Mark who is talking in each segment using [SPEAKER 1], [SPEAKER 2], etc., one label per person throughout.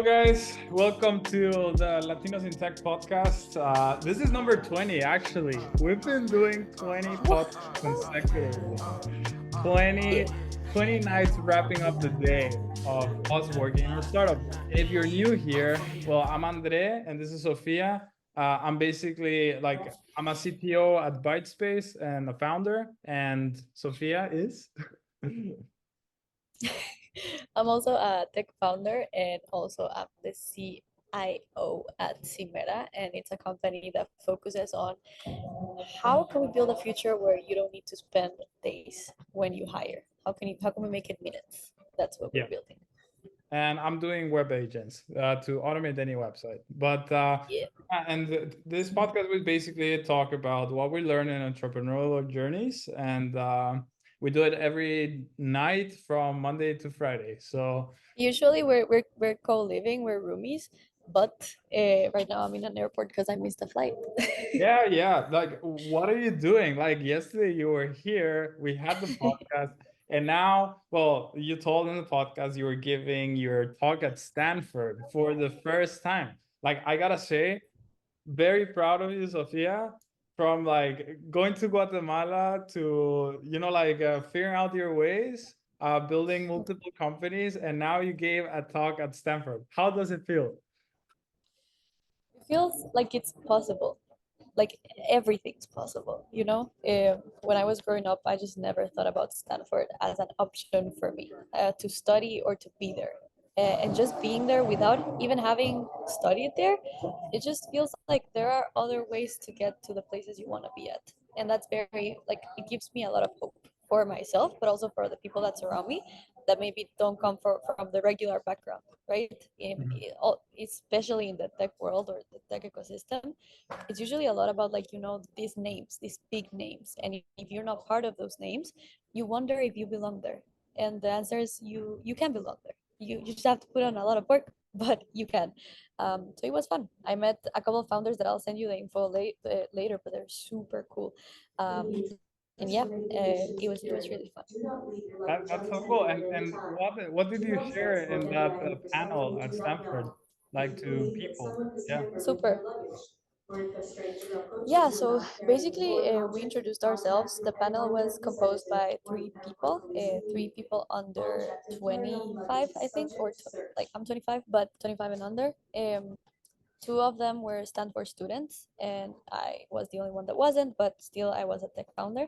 [SPEAKER 1] guys, welcome to the Latinos in Tech podcast. This is number 20, actually. We've been doing 20 podcasts consecutively. 20, 20 nights wrapping up the day of us working in our startup. If you're new here, well, I'm Andre and this is Sofia. I'm basically I'm a CTO at Bytespace and a founder, and Sofia is.
[SPEAKER 2] I'm also a tech founder and also I'm the CIO at Cimera, and it's a company that focuses on how can we build a future where you don't need to spend days when you hire. How can we make it minutes? That's what we're
[SPEAKER 1] Yeah.
[SPEAKER 2] building.
[SPEAKER 1] And I'm doing web agents to automate any website.
[SPEAKER 2] Yeah.
[SPEAKER 1] This podcast will basically talk about what we learn in entrepreneurial journeys, and we do it every night from Monday to Friday. So
[SPEAKER 2] Usually we're co-living, we're roomies, but right now I'm in an airport because I missed a flight.
[SPEAKER 1] yeah, yeah. Like, what are you doing? Like yesterday, you were here. We had the podcast, and now, well, you told in the podcast you were giving your talk at Stanford for the first time. Like, I gotta say, very proud of you, Sofia, from like going to Guatemala to figuring out your ways, building multiple companies, and now you gave a talk at Stanford. How does it feel?
[SPEAKER 2] It feels like it's possible, like everything's possible, you know. When I was growing up, I just never thought about Stanford as an option for me to study or to be there. And just being there without even having studied there, it just feels like there are other ways to get to the places you want to be at. And that's very, like, it gives me a lot of hope for myself, but also for the people that surround me that maybe don't come from the regular background, right?
[SPEAKER 1] Mhm.
[SPEAKER 2] Especially in the tech world or the tech ecosystem, it's usually a lot about, like, these names, these big names, and if you're not part of those names, you wonder if you belong there. And the answer is you can belong there. You just have to put on a lot of work, but you can. So it was fun. I met a couple of founders that I'll send you the info later, but they're super cool. And yeah, it was really fun.
[SPEAKER 1] That's so cool. And what did you share in that panel at Stanford, like to people? Yeah.
[SPEAKER 2] Super. Yeah, so basically, we introduced ourselves. The panel was composed by three people under 25, I think, like I'm 25, but 25 and under. Two of them were Stanford students, and I was the only one that wasn't, but still, I was a tech founder.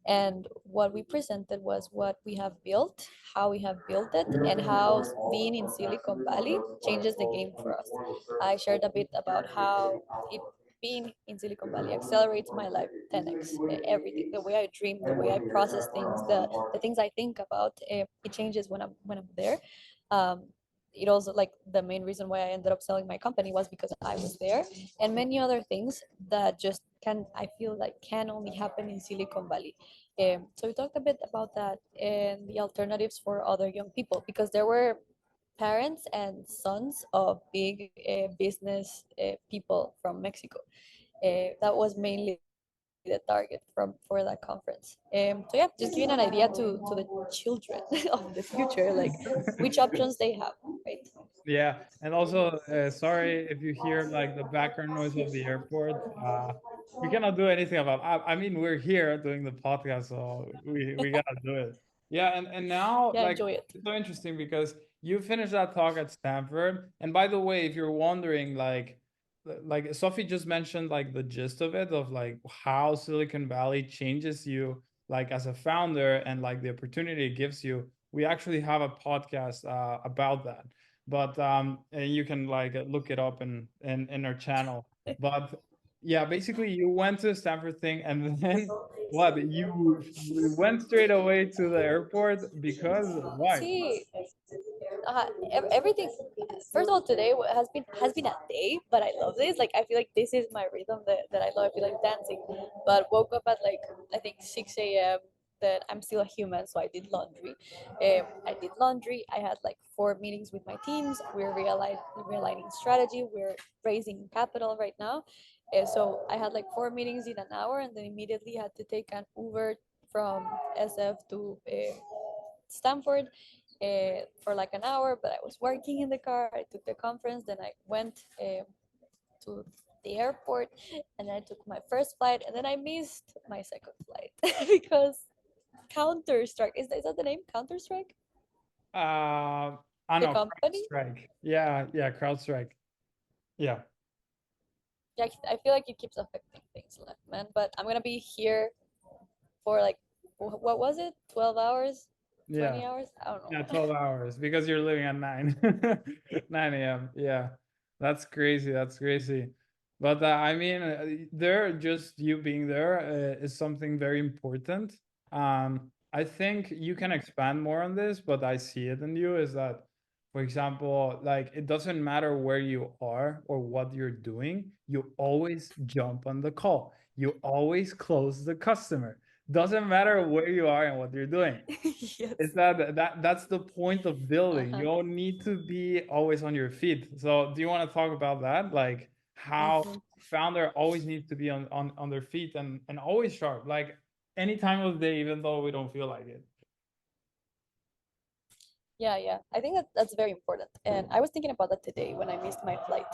[SPEAKER 2] And what we presented was what we have built, how we have built it, and how being in Silicon Valley changes the game for us. I shared a bit about how it being in Silicon Valley accelerates my life 10x. Everything, the way I dream, the way I process things, the things I think about, it changes when I'm there. Um, it also, like, the main reason why I ended up selling my company was because I was there, and many other things that just can, I feel like, can only happen in Silicon Valley. So we talked a bit about that and the alternatives for other young people, because there were parents and sons of big business people from Mexico. That was mainly the target for that conference. So yeah, just giving an idea to the children of the future, like which options they have, right?
[SPEAKER 1] Yeah, and also sorry if you hear like the background noise of the airport. We cannot do anything about. I mean, we're here doing the podcast, so we gotta do it. Yeah, and now
[SPEAKER 2] Yeah,
[SPEAKER 1] like
[SPEAKER 2] enjoy it.
[SPEAKER 1] it's so interesting because you finished that talk at Stanford. And by the way, if you're wondering, like Sophie just mentioned, like the gist of it, of like how Silicon Valley changes you, like as a founder, and like the opportunity it gives you. We actually have a podcast about that, but and you can like look it up in our channel. But yeah, basically you went to the Stanford thing, and then what, you went straight away to the airport because why?
[SPEAKER 2] See, everything. First of all, today has been a day, but I love this. Like, I feel like this is my rhythm that I love. I feel like dancing, but woke up at, like, I think 6 a.m. That I'm still a human, so I did laundry. I had like 4 meetings with my teams. We're realigning strategy. We're raising capital right now. So I had like 4 meetings in an hour, and then immediately had to take an Uber from SF to Stanford. for like an hour, but I was working in the car. I took the conference, then I went to the airport, and then I took my first flight, and then I missed my second flight because Counter Strike is that the name? Counter Strike,
[SPEAKER 1] I
[SPEAKER 2] the
[SPEAKER 1] know
[SPEAKER 2] company.
[SPEAKER 1] CrowdStrike. Yeah, CrowdStrike. Yeah.
[SPEAKER 2] Yeah, I feel like it keeps affecting things, man. But I'm gonna be here for like, what was it? 12 hours,
[SPEAKER 1] Yeah.
[SPEAKER 2] 20 hours? I don't
[SPEAKER 1] Yeah,
[SPEAKER 2] know.
[SPEAKER 1] 12 hours because you're leaving at 9 9 a.m. Yeah. That's crazy. That's crazy. But I mean, there just you being there is something very important. I think you can expand more on this, but I see it in you is that, for example, like it doesn't matter where you are or what you're doing, you always jump on the call. You always close the customer. Doesn't matter where you are and what you're doing. Is
[SPEAKER 2] Yes.
[SPEAKER 1] that's the point of building. You
[SPEAKER 2] Uh-huh.
[SPEAKER 1] don't need to be always on your feet. So do you want to talk about that? Like how
[SPEAKER 2] Mhm.
[SPEAKER 1] founder always needs to be on their feet and always sharp, like any time of the day, even though we don't feel like it.
[SPEAKER 2] Yeah, yeah. I think that that's very important. And I was thinking about that today when I missed my flight.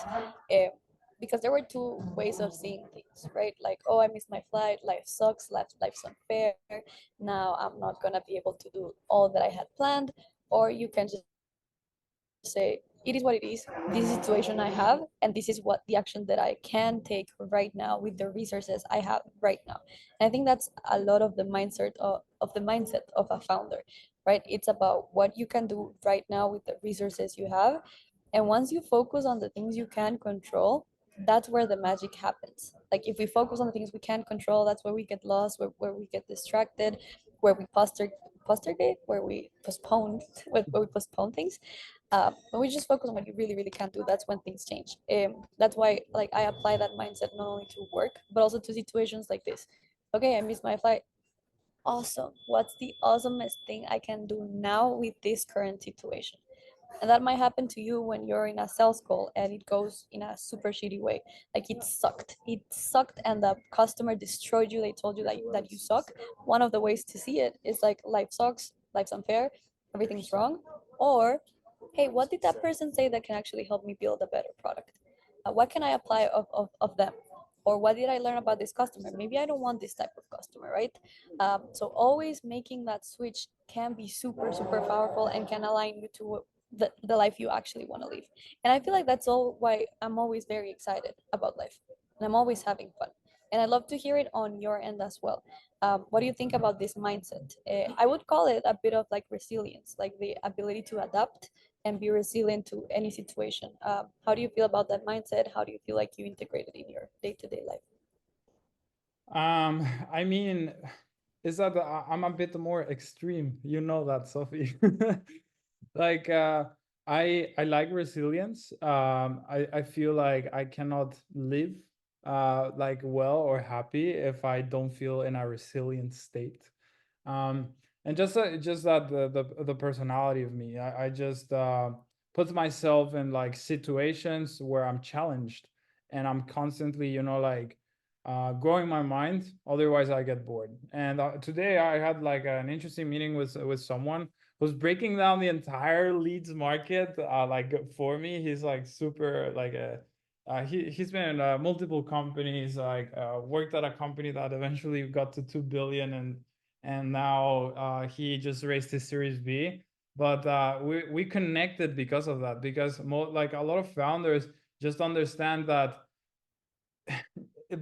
[SPEAKER 2] Because there were two ways of seeing things, right? Like, oh, I missed my flight, life sucks, life's unfair. Now I'm not gonna be able to do all that I had planned. Or you can just say it is what it is. This is the situation I have, and this is what the action that I can take right now with the resources I have right now. And I think that's a lot of the mindset of a founder, right? It's about what you can do right now with the resources you have, and once you focus on the things you can control, that's where the magic happens. Like if we focus on the things we can't control, that's where we get lost, where we get distracted, where we postergate, where we postpone, where we postpone things. When we just focus on what you really, really can do, that's when things change. That's why, like, I apply that mindset not only to work, but also to situations like this. Okay, I missed my flight. Awesome. What's the awesomest thing I can do now with this current situation? And that might happen to you when you're in a sales call and it goes in a super shitty way. Like it sucked, and the customer destroyed you. They told you that you suck. One of the ways to see it is like, life sucks, life's unfair, everything's wrong. Or, hey, what did that person say that can actually help me build a better product? What can I apply of them? Or what did I learn about this customer? Maybe I don't want this type of customer, right? So always making that switch can be super, super powerful and can align you to the life you actually want to live. And I feel like that's all why I'm always very excited about life. And I'm always having fun. And I love to hear it on your end as well. What do you think about this mindset? I would call it a bit of like resilience, like the ability to adapt and be resilient to any situation. How do you feel about that mindset? How do you feel like you integrate it in your day-to-day life?
[SPEAKER 1] I mean, is that I'm a bit more extreme, you know that, Sophie. Like I like resilience. I feel like I cannot live like well or happy if I don't feel in a resilient state. um and just that the personality of me, I just put myself in like situations where I'm challenged and I'm constantly, like growing my mind, otherwise I get bored. And today I had like an interesting meeting with someone who's breaking down the entire Leeds market like for me. He's like super like a he's been in multiple companies, like worked at a company that eventually got to 2 billion, and now he just raised his Series B. But we connected because of that, because like a lot of founders just understand that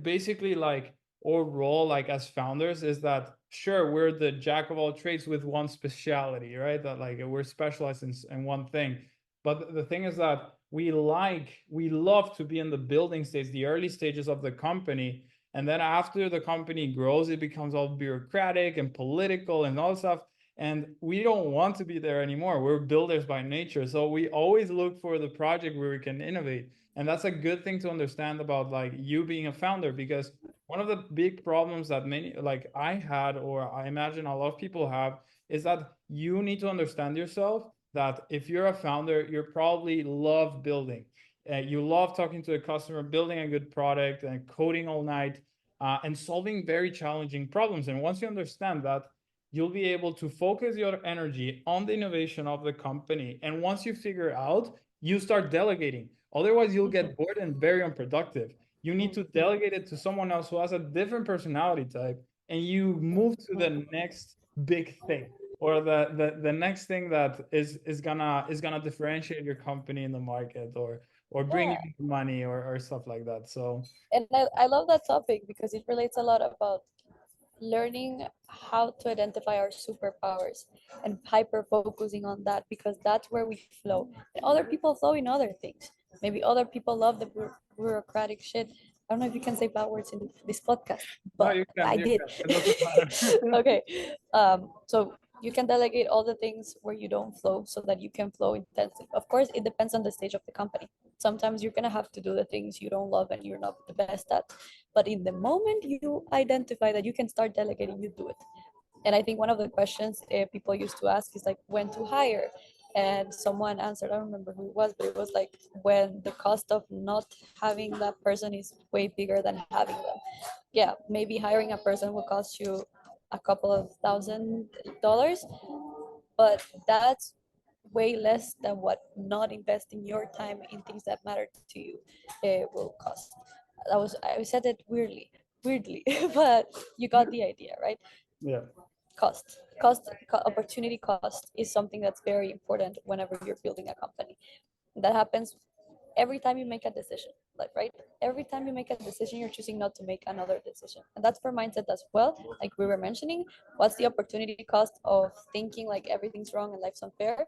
[SPEAKER 1] basically like our role like as founders is that sure we're the jack of all trades with one speciality, right? That like we're specialized in one thing. But the thing is that we love to be in the building stage, the early stages of the company. And then after the company grows, it becomes all bureaucratic and political and all stuff. And we don't want to be there anymore. We're builders by nature. So we always look for the project where we can innovate. And that's a good thing to understand about like you being a founder, because one of the big problems that many like I had, or I imagine a lot of people have, is that you need to understand yourself that if you're a founder, you probably love building. You love talking to a customer, building a good product and coding all night, and solving very challenging problems. And once you understand that, you'll be able to focus your energy on the innovation of the company. And once you figure out, you start delegating. Otherwise, you'll get bored and very unproductive. You need to delegate it to someone else who has a different personality type, and you move to the next big thing, or the next thing that is gonna differentiate your company in the market, or bring
[SPEAKER 2] Yeah,
[SPEAKER 1] you money, or stuff like that. So
[SPEAKER 2] and I love that topic because it relates a lot about learning how to identify our superpowers and hyper focusing on that, because that's where we flow. And other people flow in other things. Maybe other people love the bureaucratic shit. I don't know if you can say bad words in this podcast,
[SPEAKER 1] no,
[SPEAKER 2] but I
[SPEAKER 1] you
[SPEAKER 2] did.
[SPEAKER 1] can. It doesn't matter.
[SPEAKER 2] Okay. So you can delegate all the things where you don't flow so that you can flow intensely. Of course, it depends on the stage of the company. Sometimes you're gonna have to do the things you don't love and you're not the best at. But in the moment you identify that you can start delegating, you do it. And I think one of the questions people used to ask is like when to hire. And someone answered, I don't remember who it was, but it was like when the cost of not having that person is way bigger than having them. Yeah, maybe hiring a person will cost you a couple of $1,000, but that's way less than what not investing your time in things that matter to you will cost. That was, I said it weirdly, but you got the idea, right?
[SPEAKER 1] Yeah.
[SPEAKER 2] Opportunity cost is something that's very important whenever you're building a company. That happens every time you make a decision, like, right? Every time you make a decision, you're choosing not to make another decision, and that's for mindset as well. Like we were mentioning, what's the opportunity cost of thinking like everything's wrong and life's unfair,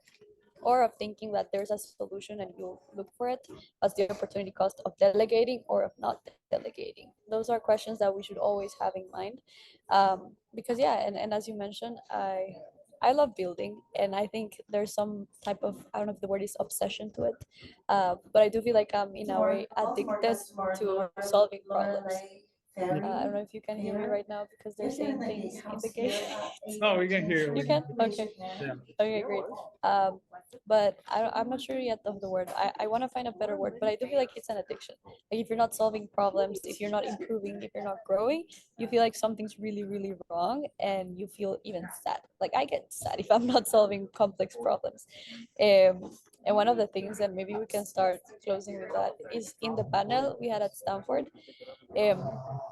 [SPEAKER 2] or of thinking that there's a solution and you'll look for it? What's the opportunity cost of delegating or of not delegating? Those are questions that we should always have in mind. Because yeah, and as you mentioned, I love building, and I think there's some type of, I don't know if the word is obsession to it, but I do feel like I'm in a way addicted to solving problems.
[SPEAKER 1] Yeah.
[SPEAKER 2] I don't know if you can hear me right now because they're saying things in the gate.
[SPEAKER 1] No, we can hear.
[SPEAKER 2] You
[SPEAKER 1] We can
[SPEAKER 2] can? Okay.
[SPEAKER 1] hear.
[SPEAKER 2] Okay, great. But I'm not sure yet of the word. I want to find a better word, but I do feel like it's an addiction. Like if you're not solving problems, if you're not improving, if you're not growing, you feel like something's really, really wrong, and you feel even sad. Like I get sad if I'm not solving complex problems. And one of the things, and maybe we can start closing with that, is in the panel we had at Stanford. Um,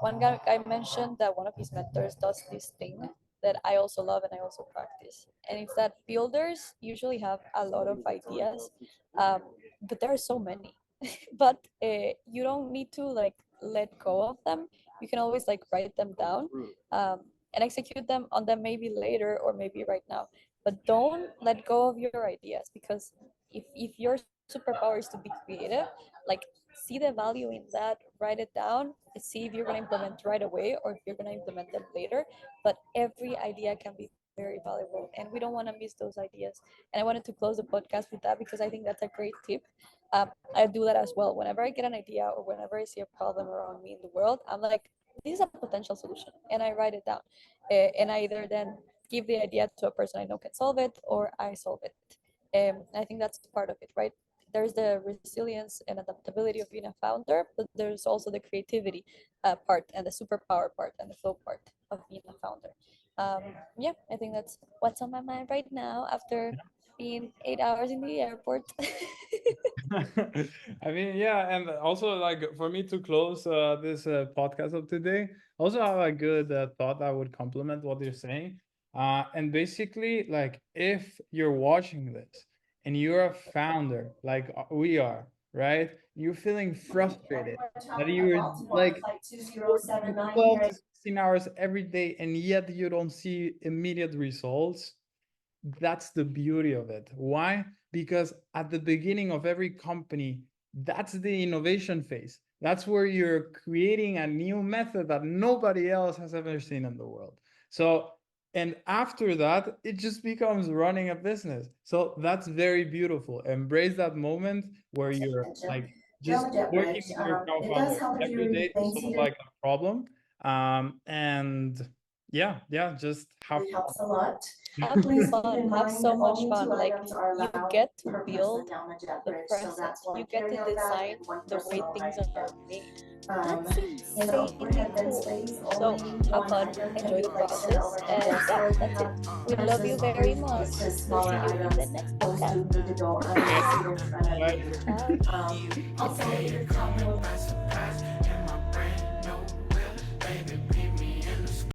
[SPEAKER 2] one guy mentioned that one of his mentors does this thing that I also love and I also practice. And it's that builders usually have a lot of ideas, um, but there are so many. But you don't need to like let go of them. You can always like write them down, and execute them on them maybe later or maybe right now. But don't let go of your ideas, because if your superpower is to be creative, like see the value in that, write it down, see if you're going to implement right away or if you're going to implement them later. But every idea can be very valuable, and we don't want to miss those ideas. And I wanted to close the podcast with that because I think that's a great tip. I do that as well. Whenever I get an idea or whenever I see a problem around me in the world, I'm like, this is a potential solution, and I write it down. And I either then give the idea to a person I know can solve it, or I solve it. I think that's part of it, right? There's the resilience and adaptability of being a founder, but there's also the creativity part and the superpower part and the flow part of being a founder. Yeah, I think that's what's on my mind right now after being 8 hours in the airport.
[SPEAKER 1] I mean, yeah, and also like for me to close this podcast of today, also have a good thought that would complement what you're saying. And basically, like if you're watching this and you're a founder, like we are, right? You're feeling frustrated that you're like working 12 to 16 hours every day, and yet you don't see immediate results. That's the beauty of it. Why? Because at the beginning of every company, that's the innovation phase. That's where you're creating a new method that nobody else has ever seen in the world. So, and after that, it just becomes running a business. So that's very beautiful. Embrace that moment where you're like just working with your co-founder every day to solve like a problem. And Yeah, just have
[SPEAKER 3] It
[SPEAKER 1] fun.
[SPEAKER 3] helps a lot.
[SPEAKER 2] Have
[SPEAKER 3] Please keep
[SPEAKER 2] fun,
[SPEAKER 3] in
[SPEAKER 2] have
[SPEAKER 3] mind
[SPEAKER 2] so
[SPEAKER 3] that
[SPEAKER 2] much
[SPEAKER 3] owning
[SPEAKER 2] fun.
[SPEAKER 3] two
[SPEAKER 2] Like
[SPEAKER 3] items are
[SPEAKER 2] you
[SPEAKER 3] allowed
[SPEAKER 2] get to
[SPEAKER 3] per person
[SPEAKER 2] build
[SPEAKER 3] down the jet
[SPEAKER 2] the
[SPEAKER 3] bridge. So
[SPEAKER 2] present,
[SPEAKER 3] that's one
[SPEAKER 2] you get to
[SPEAKER 3] carry-out bag
[SPEAKER 2] design
[SPEAKER 3] and one
[SPEAKER 2] the way
[SPEAKER 3] personal
[SPEAKER 2] things
[SPEAKER 3] item.
[SPEAKER 2] are made.
[SPEAKER 3] Um,
[SPEAKER 2] That's
[SPEAKER 3] in the
[SPEAKER 2] insanely
[SPEAKER 3] overhead bin
[SPEAKER 2] cool.
[SPEAKER 3] space,
[SPEAKER 2] So
[SPEAKER 3] only
[SPEAKER 2] have
[SPEAKER 3] one
[SPEAKER 2] fun,
[SPEAKER 3] item can
[SPEAKER 2] enjoy
[SPEAKER 3] be
[SPEAKER 2] the
[SPEAKER 3] placed in the
[SPEAKER 2] process,
[SPEAKER 3] overhead
[SPEAKER 2] and
[SPEAKER 3] desk
[SPEAKER 2] yeah,
[SPEAKER 3] where we
[SPEAKER 2] that's it.
[SPEAKER 3] have
[SPEAKER 2] We love you
[SPEAKER 3] purses,
[SPEAKER 2] very much.
[SPEAKER 3] briefcases,
[SPEAKER 2] We'll see
[SPEAKER 3] smaller
[SPEAKER 2] you in the
[SPEAKER 3] items.
[SPEAKER 2] next
[SPEAKER 3] Those
[SPEAKER 2] podcast.
[SPEAKER 3] do need to go
[SPEAKER 1] Okay.
[SPEAKER 3] under the seat in front of
[SPEAKER 1] Bye.
[SPEAKER 3] you. Also, your common